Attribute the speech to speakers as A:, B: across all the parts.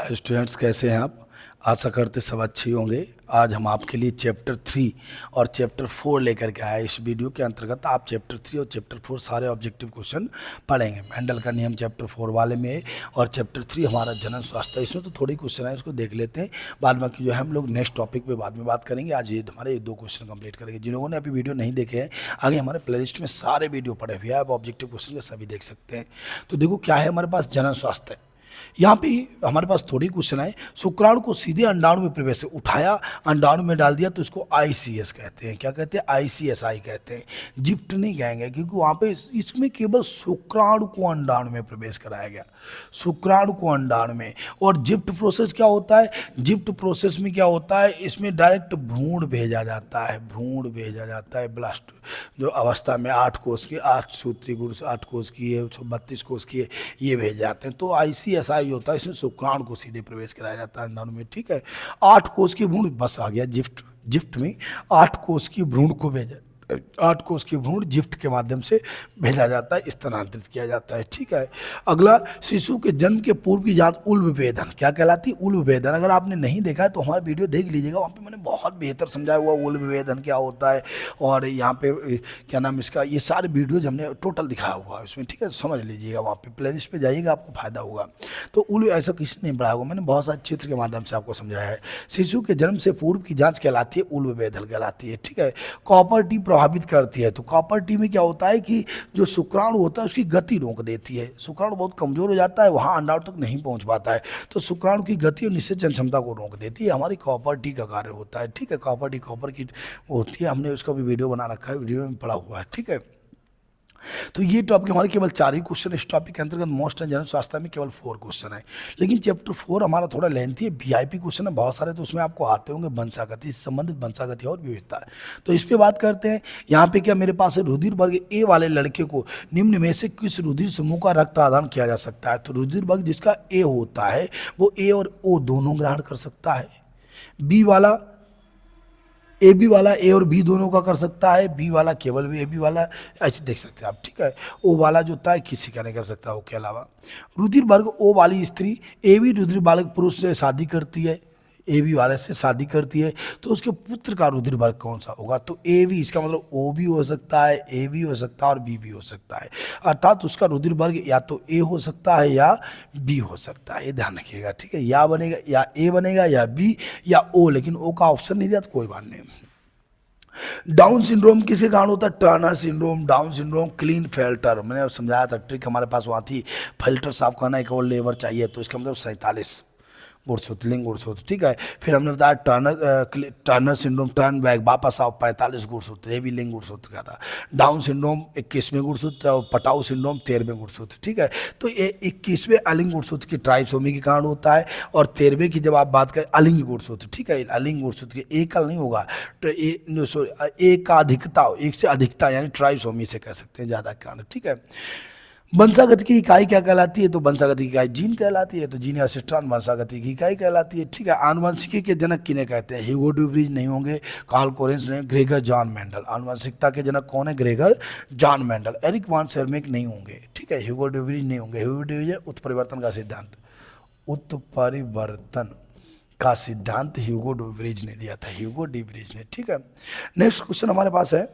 A: Students कैसे हैं आप। आशा करते सब अच्छे होंगे। आज हम आपके लिए चैप्टर 3 और चैप्टर 4 लेकर के आए। इस वीडियो के अंतर्गत आप चैप्टर 3 और चैप्टर 4 सारे ऑब्जेक्टिव क्वेश्चन पढ़ेंगे। मेंडल का नियम चैप्टर 4 वाले में है और चैप्टर 3 हमारा जनन स्वास्थ्य। इसमें तो थोड़ी क्वेश्चन है, इसको देख लेते हैं। बाद बाकी जो है हम लोग नेक्स्ट टॉपिक पे बाद में बात करेंगे। आज ये हमारे 2 क्वेश्चन कंप्लीट करेंगे। जिन लोगों ने अभी वीडियो नहीं देखे हैं, आगे हमारे प्लेलिस्ट में सारे वीडियो पड़े हुए हैं, आप ऑब्जेक्टिव क्वेश्चन के सभी देख सकते हैं। तो देखो क्या है हमारे पास जनन स्वास्थ्य। यहाँ पे हमारे पास थोड़ी क्वेश्चन है। शुक्राणु को सीधे अंडाणु में प्रवेश से उठाया, अंडाणु में डाल दिया, तो इसको आईसीएस कहते हैं। क्या कहते हैं? आईसीएसआई कहते हैं। जिफ्ट नहीं कहेंगे, क्योंकि वहाँ पे इसमें केवल शुक्राणु को अंडाणु में प्रवेश कराया गया, शुक्राणु को अंडाणु में। और जिफ्ट प्रोसेस क्या होता है? जिफ्ट प्रोसेस में क्या होता है? इसमें डायरेक्ट भ्रूण भेजा जाता है, भ्रूण भेजा जाता है। ब्लास्ट जो अवस्था में 8 कोष की, 8 सूत्री गुण, 8 कोष की है, 32 कोष की है, ये भेज जाते हैं। तो आईसीएसआई होता है, इसमें शुक्राणु को सीधे प्रवेश कराया जाता है अंडाणु में। ठीक है, 8 कोष की भ्रूण, बस आ गया जिफ्ट। जिफ्ट में 8 कोष की भ्रूण को भेजा, 8 कोष की भ्रूण जिफ्ट के माध्यम से भेजा जाता है, स्थानांतरित किया जाता है। ठीक है, अगला शिशु के जन्म के पूर्व की जांच उल्ब भेदन। क्या कहलाती है? उल्ब भेदन। अगर आपने नहीं देखा है तो हमारा वीडियो देख लीजिएगा, वहाँ पे मैंने बहुत बेहतर समझाया हुआ उल्ब भेदन क्या होता है। और यहाँ पे क्या नाम इसका, ये सारे वीडियोज हमने टोटल दिखाया हुआ है उसमें। ठीक है, समझ लीजिएगा, वहाँ पे प्लेलिस्ट पे जाइएगा, आपको फायदा होगा। तो उल्ब ऐसा किसी ने पढ़ाया होगा, मैंने बहुत सारे चित्र के माध्यम से आपको समझाया है। शिशु के जन्म से पूर्व की जाँच कहलाती है उल्ब भेदन कहलाती है। ठीक है, कॉपर टी प्रभावित करती है। तो कॉपर टी में क्या होता है कि जो शुक्राणु होता है उसकी गति रोक देती है। शुक्राणु बहुत कमजोर हो जाता है, वहाँ अंडाणु तक नहीं पहुँच पाता है, तो शुक्राणु की गति और निषेचन क्षमता को रोक देती है। हमारी कॉपर टी का कार्य होता है। ठीक है, कॉपर टी, कॉपर की होती है, हमने उसका भी वीडियो बना रखा है, वीडियो में पड़ा हुआ है। ठीक है, तो ये टॉपिक हमारे केवल 4 ही क्वेश्चन। इस टॉपिक के अंतर्गत मोस्ट एंड जनरल स्वास्थ्य में केवल 4 क्वेश्चन है, लेकिन चैप्टर 4 हमारा थोड़ा लेंथी है, वीआईपी क्वेश्चन है बहुत सारे, तो उसमें आपको आते होंगे वंशागति से संबंधित, वंशागति और विविधता है। तो इस पर बात करते हैं। यहाँ पे क्या मेरे पास है, रुधिर वर्ग ए वाले लड़के को निम्न में से किस रुधिर समूह का रक्त आदान किया जा सकता है? तो रुधिर वर्ग जिसका ए होता है वो ए और ओ दोनों ग्रहण कर सकता है। बी वाला, ए बी वाला ए और बी दोनों का कर सकता है। बी वाला केवल ए बी वाला, ऐसे देख सकते हैं आप। ठीक है, ओ वाला जो होता है किसी का नहीं कर सकता ओ के अलावा। रुधिर वर्ग ओ वाली स्त्री ए बी रुधिर बालक पुरुष से शादी करती है, ए बी वाले से शादी करती है, तो उसके पुत्र का रुधिर वर्ग कौन सा होगा? तो ए बी, इसका मतलब ओ भी हो सकता है, ए भी हो सकता है और बी भी हो सकता है। अर्थात उसका रुधिर वर्ग या तो ए हो सकता है या बी हो सकता है, ये ध्यान रखिएगा। ठीक है, या बनेगा, या ए बनेगा, या बी, या ओ, लेकिन ओ का ऑप्शन नहीं दिया तो कोई बात नहीं। डाउन सिंड्रोम किसके कारण होता है? Turner syndrome, Down syndrome, clean filter. मैंने समझाया था, ट्रिक हमारे पास वहाँ थी, फिल्टर साफ करना, एक और लेवर चाहिए, तो इसका मतलब 47 गुणसूत्र, लिंग गुणसूत्र। ठीक है, फिर हमने बताया टर्नर सिंड्रोम, टर्न बैक, वापस आओ, 45 गुणसूत्र, ये भी लिंग गुणसूत्र का था। डाउन सिंड्रोम 21वें गुणसूत्र और पटाऊ सिंड्रोम 13वें गुणसूत्र। ठीक है, तो ये 21वें अलिंग गुणसूत्र की ट्राइसोमी के कारण होता है, और 13वें की जब आप बात करें अलिंग गुणसूत्र। ठीक है, अलिंग गुणसूत्र के एक नहीं होगा, तो एक का अधिकता, एक से अधिकता यानी ट्राइसोमी से कह सकते हैं, ज़्यादा कारण। ठीक है, वंशागति की इकाई क्या कहलाती है? तो वंशागति की इकाई जीन कहलाती है, तो जीन असिस्टेंट वंशागति की इकाई कहलाती है। ठीक है, आनुवंशिकी के जनक किन्हें कहते हैं? ह्यूगो ड्यूब्रिज नहीं होंगे, कार्ल कोरेंस नहीं, ग्रेगर जॉन मेंडल। आनुवंशिकता के जनक कौन है? Gregor Johann Mendel. Erich von Tschermak नहीं होंगे। ठीक है, ह्यूगो ड्यूब्रिज नहीं होंगे। ह्यूगो ड्यूब्रिज उत्परिवर्तन का सिद्धांत, उत्परिवर्तन का सिद्धांत ह्यूगो ड्यूब्रिज ने दिया था, ह्यूगो ड्यूब्रिज ने। ठीक है, नेक्स्ट क्वेश्चन हमारे पास है,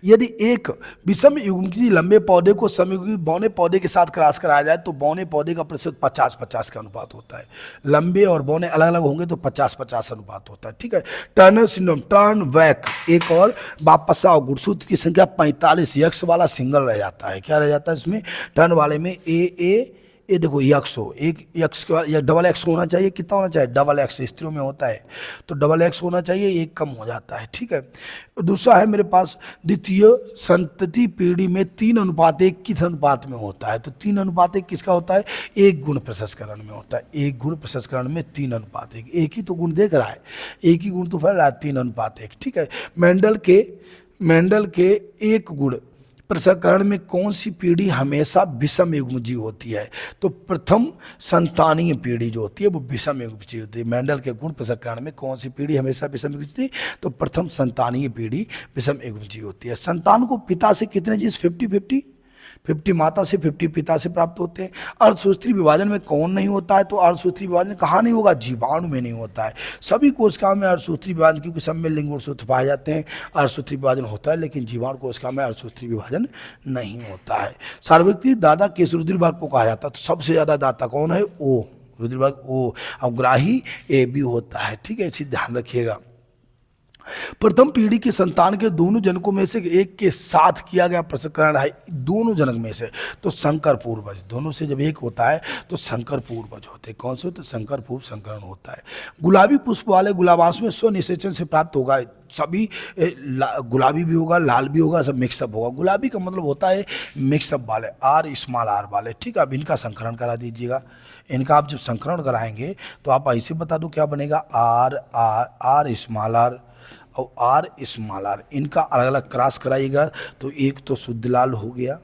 A: यदि एक विषम युग्मकीय लंबे पौधे को समयुग्मी बौने पौधे के साथ क्रॉस कराया जाए तो बौने पौधे का प्रतिशत 50-50 का अनुपात होता है। लंबे और बौने अलग अलग होंगे तो 50-50 अनुपात होता है। ठीक है, टर्नर सिंड्रोम, टर्न बैक एक और वापस आओ, गुणसूत्र की संख्या 45, यक्स वाला सिंगल रह जाता है। क्या रह जाता है इसमें? टर्न वाले में ये देखो यक्स हो, एक यक्स के बाद या डबल एक्स होना चाहिए। कितना होना चाहिए? डबल एक्स, स्त्रियों में होता है तो डबल एक्स होना चाहिए, एक कम हो जाता है। ठीक है, दूसरा है मेरे पास, द्वितीय संतति पीढ़ी में 3:1 किस अनुपात में होता है? तो 3:1 किसका होता है? एक गुण प्रसंस्करण में होता है। एक गुण प्रसंस्करण में 3:1, एक ही तो गुण देख रहा है, एक ही गुण तो फैल रहा है, 3:1। ठीक है, मेंडल के एक गुण प्रसंस्करण में कौन सी पीढ़ी हमेशा विषम युग्मजीव होती है? तो प्रथम संतानीय पीढ़ी जो होती है वो विषम युग्मजीव होती है। मेंडल के गुण प्रसंस्करण में कौन सी पीढ़ी हमेशा विषम युग्मजीव? तो प्रथम संतानीय पीढ़ी विषम युग्मजीव होती है। संतान को पिता से कितने जीन्स? 50-50 50 माता से 50 पिता से प्राप्त होते हैं। अर्धसूत्री विभाजन में कौन नहीं होता है? तो अर्धसूत्री विभाजन कहाँ नहीं होगा? जीवाणु में नहीं होता है। सभी कोशिकाओं में अर्धसूत्री विभाजन, क्योंकि सब में लिंग गुणसूत्र पाए जाते हैं, अर्धसूत्री विभाजन होता है, लेकिन जीवाणु कोशिका में अर्धसूत्री विभाजन नहीं होता है। सार्वत्रिक दाता किस रुधिर वर्ग को कहा जाता है? तो सबसे ज्यादा दाता कौन है? ओ, रुधिर वर्ग ओ। और ग्राही ए बी होता है, ठीक है, इसी ध्यान रखिएगा। प्रथम पीढ़ी के संतान के दोनों जनकों में से एक के साथ किया गया पृथक्करण है, दोनों जनक में से, तो संकर पूर्वज। दोनों से जब एक होता है तो संकर पूर्वज होते हैं। कौन से होते? संकर पूर्व संकरण होता है। गुलाबी पुष्प वाले गुलाबांश में स्वनिषेचन से प्राप्त होगा। सभी गुलाबी भी होगा, लाल भी होगा, सब मिक्सअप होगा। गुलाबी का मतलब होता है मिक्सअप वाले, आर स्मॉल आर वाले, ठीक है। अब इनका संकरण करा दीजिएगा। इनका आप जब संकरण कराएंगे तो आप ऐसे बता दो क्या बनेगा? R R R small R और आर स्मॉल आर, इनका अलग अलग क्रॉस कराइएगा तो एक तो शुद्ध लाल हो गया,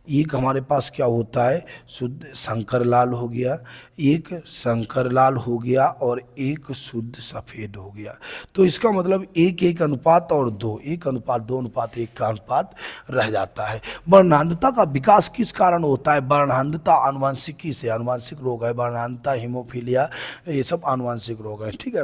A: एक हमारे पास क्या होता है? शुद्ध शंकर लाल हो गया, एक शंकर लाल हो गया और एक शुद्ध सफ़ेद हो गया। तो इसका मतलब 1:1 अनुपात और 2, 1 अनुपात 2 अनुपात 1 का अनुपात रह जाता है। वर्णांधता का विकास किस कारण होता है? वर्णांधता आनुवंशिकी से, आनुवंशिक रोग है। वर्णांधता, हीमोफीलिया, ये सब आनुवंशिक रोग है, ठीक है।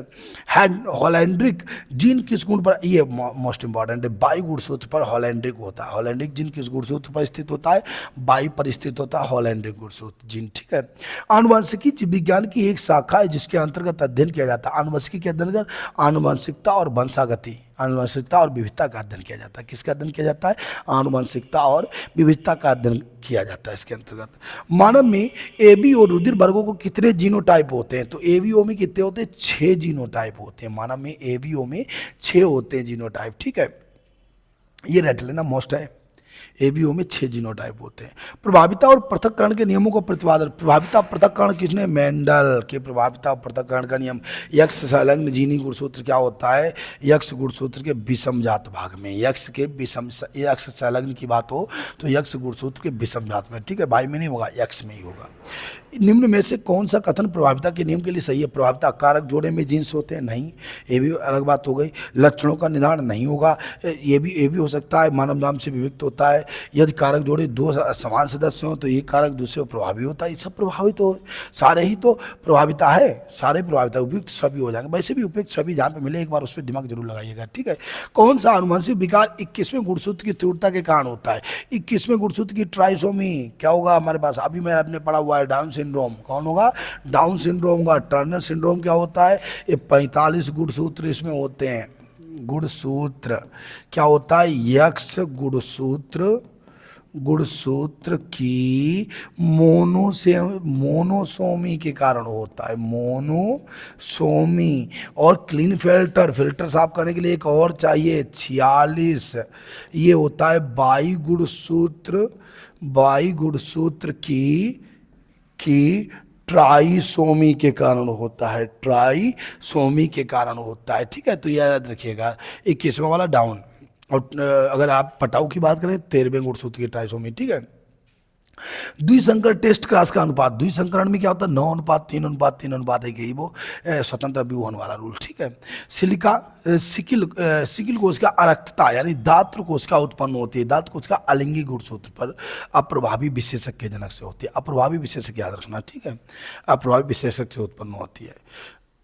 A: हॉलैंड्रिक जीन किस गुण पर? ये मोस्ट इंपॉर्टेंट है, बाई गुणसूत्र पर हॉलैंड्रिक होता है। हॉलैंड्रिक जीन किस गुणसूत्र पर स्थित होता है? बाई पर स्थित होता है हॉलैंड्रिक गुणसूत्र जीन, ठीक है। आनुवंशिकी जीव विज्ञान की एक शाखा है जिसके अंतर्गत अध्ययन किया जाता है। आनुवंशिकी के अंतर्गत आनुवंशिकता और वंशागति, आनुवंशिकता और विविधता का अध्ययन किया जाता है। किसका अध्ययन किया जाता है? आनुवंशिकता और विविधता का अध्ययन किया जाता है इसके अंतर्गत। मानव में एबी और रुधिर वर्गों को कितने जीनोटाइप होते हैं? तो एबीओ में कितने होते हैं? 6 जीनोटाइप होते हैं। मानव में एबीओ में 6 होते हैं जीनोटाइप, ठीक है। ये रट लेना, मोस्ट है। एबीओ में 6 जीनोटाइप होते हैं। प्रभाविता और पृथक्करण के नियमों का प्रतिपादन। प्रभाविता पृथक्करण किसने? मेंडल के प्रभाविता पृथक्करण का नियम। यक्ष संलग्न जीनी गुणसूत्र क्या होता है? यक्ष गुणसूत्र के विषम जात भाग में, यक्ष के विषम, यक्ष संलग्न की बात हो तो यक्ष गुणसूत्र के विषम जात में, ठीक है, बाई में नहीं होगा, यक्ष में ही होगा। निम्न में से कौन सा कथन प्रभाविता के नियम के लिए सही है? प्रभाविता कारक जोड़े में जीन्स होते हैं, नहीं, ये भी अलग बात हो गई। लक्षणों का निदान नहीं होगा, ये भी हो सकता है। मानव नाम से विविक्त होता है। यदि कारक जोड़े 2 समान सदस्य हों तो एक कारक दूसरे प्रभावी होता है। ये सब प्रभावित हो, सारे ही तो प्रभाविता है, सारे प्रभाविता, उपयुक्त सभी हो जाएंगे। वैसे भी उपयुक्त सभी जहाँ पे मिले एक बार उस पर दिमाग जरूर लगाइएगा, ठीक है। कौन सा आनुवंशिक विकार 21वें गुणसूत्र की तीव्रता के कारण होता है? 21वें गुणसूत्र की ट्राइसोमी क्या होगा हमारे पास? अभी मैं आपने पढ़ा हुआ है, डाउन सिंड्रोम। कौन होगा? डाउन सिंड्रोम होगा। टर्नर सिंड्रोम क्या होता है? ये 45 गुणसूत्र इसमें होते हैं। गुणसूत्र क्या होता है? यक्ष गुणसूत्र की मोनोसोमी के कारण होता है, मोनोसोमी। और क्लीन फिल्टर साफ करने के लिए एक और चाहिए, 46। ये होता है बाई गुणसूत्र की ट्राइसोमी के कारण होता है, ट्राइसोमी के कारण होता है, ठीक है। तो याद रखिएगा 21वां वाला डाउन। और अगर आप पटाऊ की बात करें 13वें गुणसूत्र की ट्राइसोमी, ठीक है। द्विसंकर टेस्ट क्रॉस का अनुपात, द्विसंकरण में क्या होता है? 9:3:3:3:1, यही वो स्वतंत्र व्यूहन वाला रूल, ठीक है। सिकिल कोशिका अरक्तता यानी दात्र कोशिका उत्पन्न होती है। दात्र कोशिका अलिंगी गुणसूत्र पर अप्रभावी विशेषक के जनक से होती है। अप्रभावी विशेषक याद रखना, ठीक है, अप्रभावी विशेषक से उत्पन्न होती है।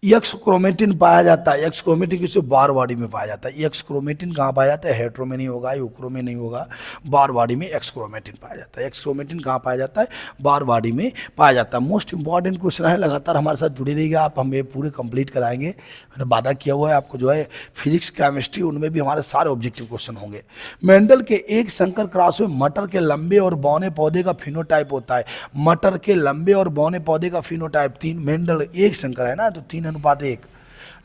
A: एक्स क्रोमेटिन पाया जाता है। एक्स क्रोमेटिन किसी बार बॉडी में पाया जाता है। एक्स क्रोमेटिन कहाँ पाया जाता है? हेट्रो में नहीं होगा, यूक्रो में नहीं होगा, बार बॉडी में एक्स क्रोमेटिन पाया जाता है। एक्स क्रोमेटिन कहाँ पाया जाता है? बार बॉडी में पाया जाता है। मोस्ट इंपॉर्टेंट क्वेश्चन है, लगातार हमारे साथ जुड़े रहिएगा आप, हम ये पूरे कंप्लीट कराएंगे। मैंने वादा किया हुआ है आपको, जो है फिजिक्स केमिस्ट्री उनमें भी हमारे सारे ऑब्जेक्टिव क्वेश्चन होंगे। मेंडल के एक संकर क्रॉस में मटर के लंबे और बौने पौधे का फिनोटाइप होता है। मटर के लंबे और बौने पौधे का फिनोटाइप 3। मेंडल एक संकर है ना, तो 3:1।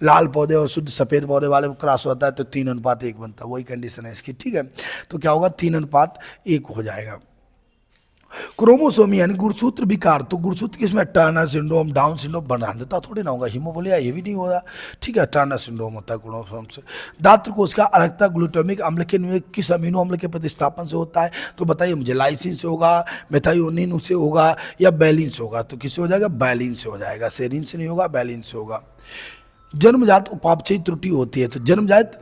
A: लाल पौधे और शुद्ध सफेद पौधे वाले को क्रॉस होता है तो 3:1 बनता है, वही कंडीशन है इसकी, ठीक है। तो क्या होगा? 3:1 हो जाएगा। क्रोमोसोमी यानी गुणसूत्र विकार, तो गुणसूत्र किसमें? Turner syndrome, Down syndrome. वर्णांधता थोड़ी ना होगा, हीमोफीलिया ये भी नहीं होगा, ठीक है। टर्नर सिंड्रोम होता है क्रोमोसोम से। दात्र कोशिका अरक्तता ग्लूटामिक अम्ल के किस अमीनो अम्ल के प्रतिस्थापन से होता है? तो बताइए मुझे, लाइसिन से होगा, मेथायोनिन से होगा या बैलिन से होगा? तो किससे हो जाएगा? बैलिन से हो जाएगा। सेरिन से नहीं होगा, बैलिन से होगा। जन्मजात उपापचयी त्रुटि होती है, तो जन्मजात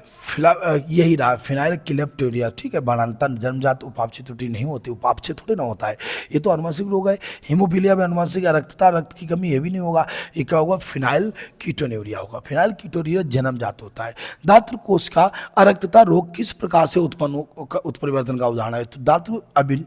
A: यही रहा फिनाइल क्लेप्टोरिया, ठीक है। बाणांतर जन्मजात उपापचयी त्रुटि नहीं होती, उपापचय थोड़े ना होता है, ये तो अनुवांशिक रोग है। हीमोफीलिया में अनुवांशिक रक्तता, रक्त की कमी, ये भी नहीं होगा। ये क्या होगा, फिनाइल कीटोन्यूरिया होगा। फिनाइल कीटोन्यूरिया जन्मजात होता है। दात्र कोष का अरक्तता रोग किस प्रकार से उत्परिवर्तन का उदाहरण है, तो दात्र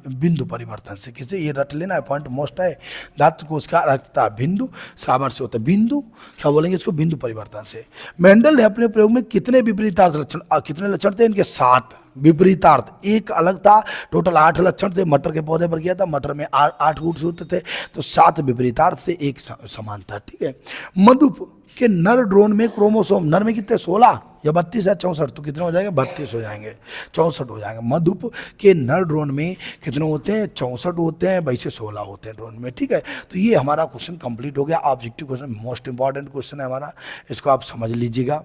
A: बिंदु परिवर्तन से। किसे, ये रट लेना है, पॉइंट मोस्ट है। दात्र कोष का अरक्तता बिंदु श्रावण से होता है, बिंदु क्या बोलेंगे इसको, बिंदु परिवर्तन से। मेंडल ने अपने प्रयोग में कितने विपरीतार्थ लक्षण, कितने लक्षण थे इनके, 7 विपरीतार्थ। एक अलग था, टोटल 8 लक्षण थे। मटर के पौधे पर किया था, मटर में 8 गुण होते थे, तो 7 विपरीतार्थ से, एक समान था, ठीक है। मधुप के नर ड्रोन में क्रोमोसोम, नर में कितने, 16 या 32 या 64, तो कितने हो जाएंगे, 32 हो जाएंगे, 64 हो जाएंगे। मधुप के नर ड्रोन में कितने होते हैं, 64 होते हैं, वैसे 16 होते हैं ड्रोन में, ठीक है। तो ये हमारा क्वेश्चन कंप्लीट हो गया। Objective question most important question है हमारा, इसको आप समझ लीजिएगा।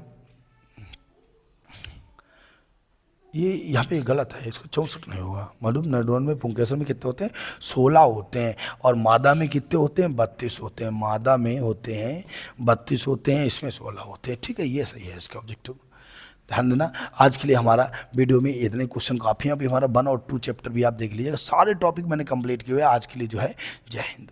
A: ये यहाँ पे गलत है, इसको 64 नहीं होगा। मधुप नरड्रोन में पुंकेसर में कितने होते हैं, 16 होते हैं, और मादा में कितने होते हैं, 32 होते हैं। मादा में होते हैं 32 होते हैं, इसमें 16 होते हैं, ठीक है। ये सही है इसका ऑब्जेक्टिव, ध्यान देना। आज के लिए हमारा वीडियो में इतने क्वेश्चन काफ़ी हैं। अभी हमारा 1 और 2 चैप्टर भी आप देख लीजिएगा, सारे टॉपिक मैंने कंप्लीट किए हुए हैं आज के लिए जो है। जय हिंद।